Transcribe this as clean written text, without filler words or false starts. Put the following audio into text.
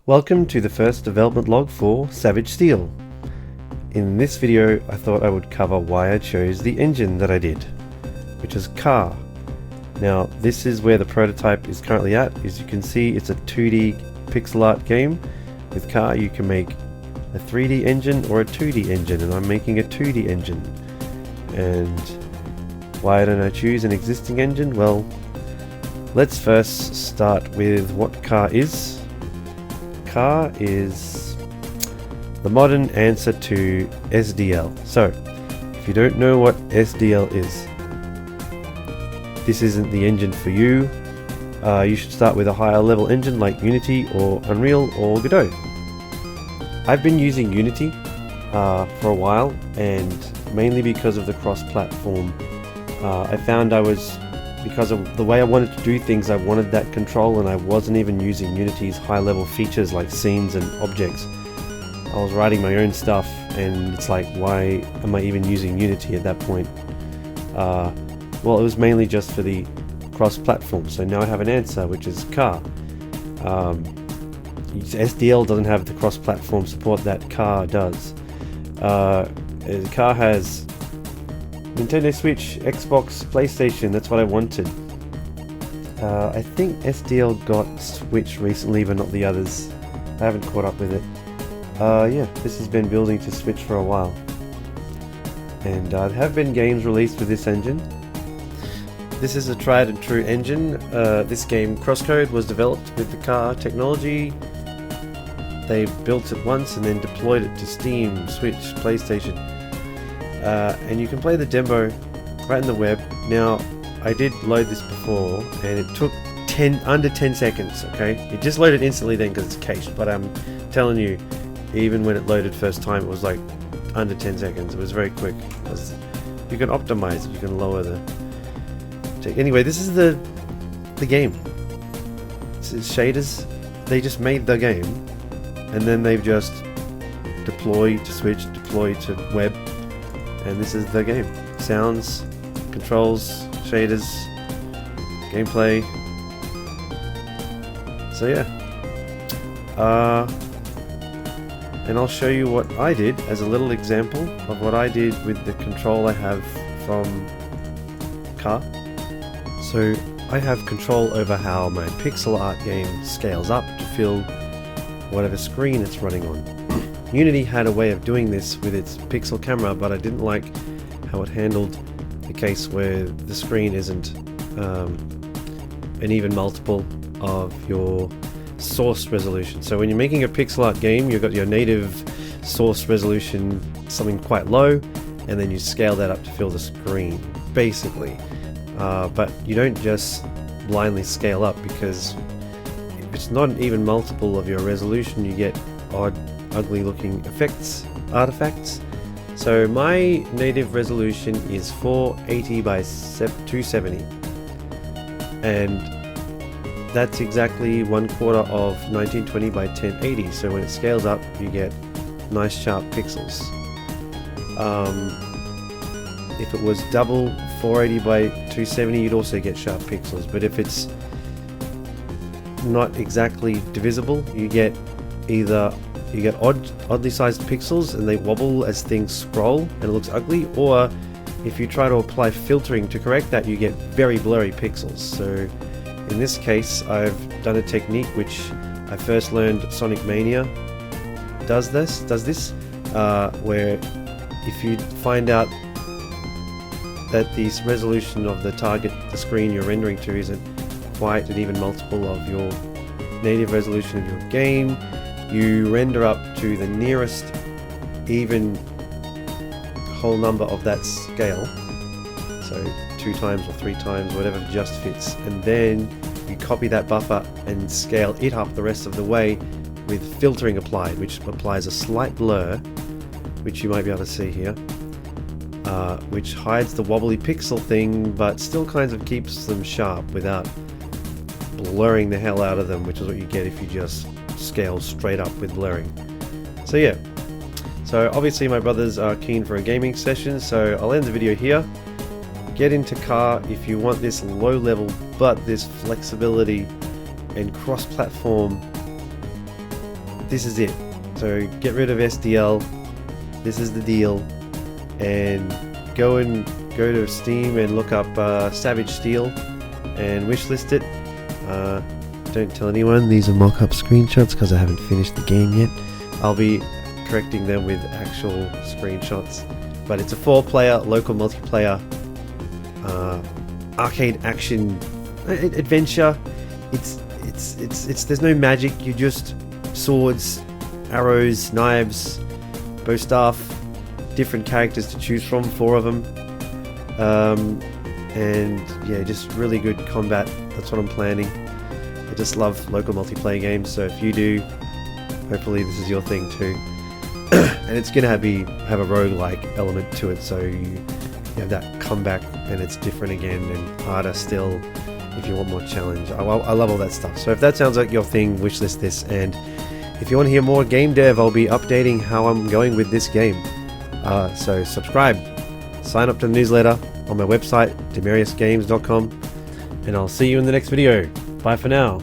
Welcome to the first development log for Savage Steel. In this video I thought I would cover why I chose the engine that I did, which is Car. Now this is where the prototype is currently at. As you can see, it's a 2D pixel art game. With Car you can make a 3D engine or a 2D engine, and I'm making a 2D engine. And why don't I choose an existing engine? Well, let's first start with what Car is. Car is the modern answer to SDL. So, if you don't know what SDL is, this isn't the engine for you. You should start with a higher level engine like Unity or Unreal or Godot. I've been using Unity for a while, and mainly because of the cross-platform. I found because of the way I wanted to do things, I wanted that control, and I wasn't even using Unity's high-level features like scenes and objects. I was writing my own stuff, and it's like, why am I even using Unity at that point? Well, it was mainly just for the cross-platform, so now I have an answer, which is Car. SDL doesn't have the cross-platform support that Car does. Car has Nintendo Switch, Xbox, PlayStation. That's what I wanted. I think SDL got Switch recently, but not the others. I haven't caught up with it. Yeah, this has been building to Switch for a while. And there have been games released with this engine. This is a tried and true engine. This game, Crosscode, was developed with the Car technology. They built it once and then deployed it to Steam, Switch, PlayStation. And you can play the demo right in the web. Now, I did load this before, and it took under 10 seconds, okay? It just loaded instantly then because it's cached, but I'm telling you, even when it loaded first time, it was like under 10 seconds. It was very quick. You can optimize it, you can lower the... Anyway, this is the game. This is shaders. They just made the game, and then they've just deployed to Switch, deployed to web, and this is the game. Sounds, controls, shaders, gameplay. So yeah. And I'll show you what I did as a little example of what I did with the control I have from Car. So I have control over how my pixel art game scales up to fill whatever screen it's running on. Unity had a way of doing this with its pixel camera, but I didn't like how it handled the case where the screen isn't an even multiple of your source resolution. So when you're making a pixel art game, you've got your native source resolution, something quite low, and then you scale that up to fill the screen, basically. But you don't just blindly scale up, because if it's not an even multiple of your resolution, you get odd, ugly looking artifacts. So my native resolution is 480 by 270, and that's exactly 1/4 of 1920 by 1080. So when it scales up, you get nice sharp pixels. If it was double 480 by 270, you'd also get sharp pixels, but if it's not exactly divisible, you get oddly sized pixels, and they wobble as things scroll and it looks ugly, or if you try to apply filtering to correct that, you get very blurry pixels. So in this case, I've done a technique which I first learned Sonic Mania does this, where if you find out that the resolution of the screen you're rendering to isn't quite an even multiple of your native resolution of your game, you render up to the nearest even whole number of that scale, so 2 times or 3 times, whatever just fits, and then you copy that buffer and scale it up the rest of the way with filtering applied, which applies a slight blur, which you might be able to see here, which hides the wobbly pixel thing but still kind of keeps them sharp without blurring the hell out of them, which is what you get if you just scale straight up with blurring. So yeah, so obviously my brothers are keen for a gaming session, so I'll end the video here. Get into Car if you want this low level but this flexibility and cross-platform this is it. So get rid of SDL. This is the deal, and go to Steam and look up Savage Steel and wishlist it. Don't tell anyone these are mock-up screenshots because I haven't finished the game yet. I'll be correcting them with actual screenshots. But it's a 4-player local multiplayer arcade action adventure. It's there's no magic. You just swords, arrows, knives, bow staff, different characters to choose from, 4 of them, and yeah, just really good combat. That's what I'm planning. I just love local multiplayer games, so if you do, hopefully this is your thing too. And it's gonna have a roguelike element to it, so you have that comeback and it's different again and harder still if you want more challenge. I love all that stuff. So if that sounds like your thing, wishlist this. And if you want to hear more game dev, I'll be updating how I'm going with this game. So subscribe, sign up to the newsletter on my website, demariusgames.com, and I'll see you in the next video. Bye for now.